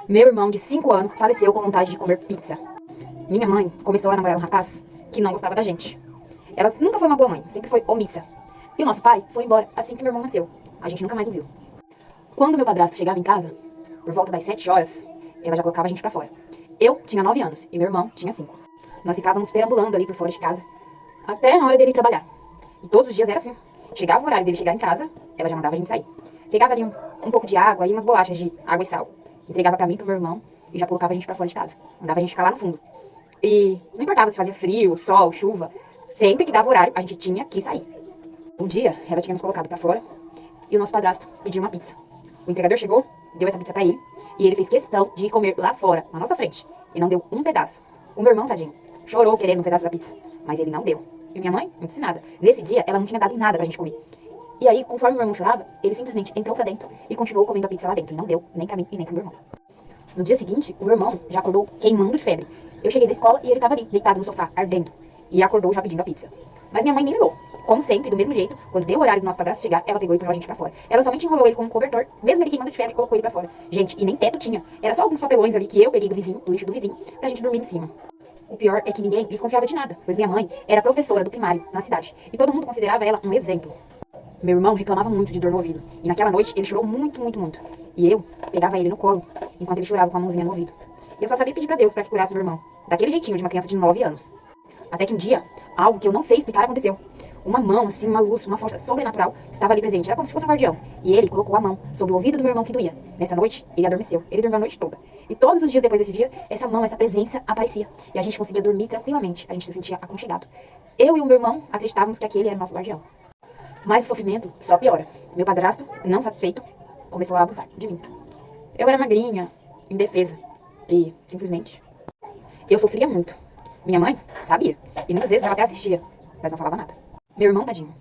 Meu irmão de 5 anos faleceu com vontade de comer pizza. Minha mãe começou a namorar um rapaz que não gostava da gente. Ela nunca foi uma boa mãe, sempre foi omissa. E o nosso pai foi embora assim que meu irmão nasceu. A gente nunca mais o viu. Quando meu padrasto chegava em casa, por volta das 7 horas, ela já colocava a gente pra fora. Eu tinha 9 anos e meu irmão tinha 5. Nós ficávamos perambulando ali por fora de casa até a hora dele trabalhar. E todos os dias era assim. Chegava o horário dele chegar em casa, ela já mandava a gente sair. Pegava ali um pouco de água e umas bolachas de água e sal. Entregava pra mim e pro meu irmão e já colocava a gente pra fora de casa. Mandava a gente ficar lá no fundo. E não importava se fazia frio, sol, chuva. Sempre que dava horário, a gente tinha que sair. Um dia, ela tinha nos colocado pra fora e o nosso padrasto pediu uma pizza. O entregador chegou, deu essa pizza pra ele e ele fez questão de comer lá fora, na nossa frente. E não deu um pedaço. O meu irmão, tadinho, chorou querendo um pedaço da pizza, mas ele não deu. E minha mãe, não disse nada. Nesse dia, ela não tinha dado nada pra gente comer. E aí, conforme meu irmão chorava, ele simplesmente entrou pra dentro e continuou comendo a pizza lá dentro. E não deu, nem pra mim e nem pro meu irmão. No dia seguinte, o meu irmão já acordou queimando de febre. Eu cheguei da escola e ele tava ali, deitado no sofá, ardendo. E acordou já pedindo a pizza. Mas minha mãe nem ligou. Como sempre, do mesmo jeito, quando deu o horário do nosso padrasto chegar, ela pegou e pôs a gente pra fora. Ela somente enrolou ele com um cobertor, mesmo ele queimando de febre, colocou ele pra fora. Gente, e nem teto tinha. Era só alguns papelões ali que eu peguei do vizinho, do lixo do vizinho, pra gente dormir em cima. O pior é que ninguém desconfiava de nada, pois minha mãe era professora do primário na cidade. E todo mundo considerava ela um exemplo. Meu irmão reclamava muito de dor no ouvido. E naquela noite ele chorou muito, muito, muito. E eu pegava ele no colo, enquanto ele chorava com a mãozinha no ouvido. E eu só sabia pedir pra Deus pra que curasse meu irmão. Daquele jeitinho de uma criança de 9 anos. Até que um dia, algo que eu não sei explicar aconteceu. Uma mão, assim, uma luz, uma força sobrenatural estava ali presente. Era como se fosse um guardião. E ele colocou a mão sobre o ouvido do meu irmão que doía. Nessa noite, ele adormeceu. Ele dormiu a noite toda. E todos os dias depois desse dia, essa mão, essa presença aparecia. E a gente conseguia dormir tranquilamente. A gente se sentia aconchegado. Eu e o meu irmão acreditávamos que aquele era o nosso guardião. Mas o sofrimento só piora. Meu padrasto, não satisfeito, começou a abusar de mim. Eu era magrinha, indefesa. E, simplesmente, eu sofria muito. Minha mãe sabia. E muitas vezes ela até assistia, mas não falava nada. Meu irmão, tadinho,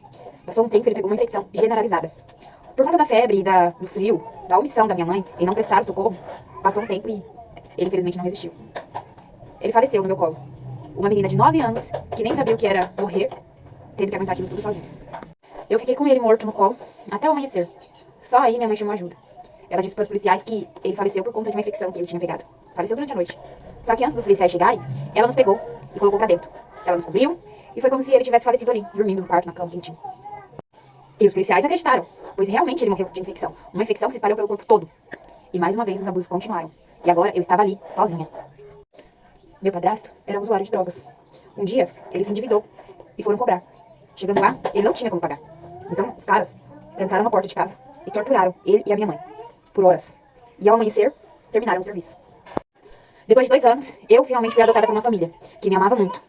passou um tempo e ele pegou uma infecção generalizada. Por conta da febre e do frio, da omissão da minha mãe em não prestar o socorro, passou um tempo e ele infelizmente não resistiu. Ele faleceu no meu colo. Uma menina de 9 anos, que nem sabia o que era morrer, tendo que aguentar aquilo tudo sozinha. Eu fiquei com ele morto no colo até o amanhecer. Só aí minha mãe chamou ajuda. Ela disse para os policiais que ele faleceu por conta de uma infecção que ele tinha pegado. Faleceu durante a noite. Só que antes dos policiais chegarem, ela nos pegou e colocou pra dentro. Ela nos cobriu e foi como se ele tivesse falecido ali, dormindo no quarto, na cama, quentinho. E os policiais acreditaram, pois realmente ele morreu de infecção. Uma infecção que se espalhou pelo corpo todo. E mais uma vez os abusos continuaram. E agora eu estava ali, sozinha. Meu padrasto era um usuário de drogas. Um dia, ele se endividou e foram cobrar. Chegando lá, ele não tinha como pagar. Então, os caras trancaram a porta de casa e torturaram ele e a minha mãe por horas. E ao amanhecer, terminaram o serviço. Depois de 2 anos, eu finalmente fui adotada por uma família que me amava muito.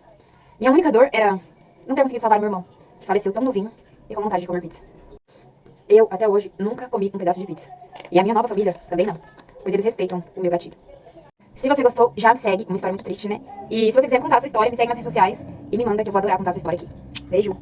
Minha única dor era não ter conseguido salvar meu irmão, que faleceu tão novinho e com vontade de comer pizza. Eu, até hoje, nunca comi um pedaço de pizza. E a minha nova família também não, pois eles respeitam o meu gatilho. Se você gostou, já me segue. Uma história muito triste, né? E se você quiser contar a sua história, me segue nas redes sociais e me manda que eu vou adorar contar a sua história aqui. Beijo!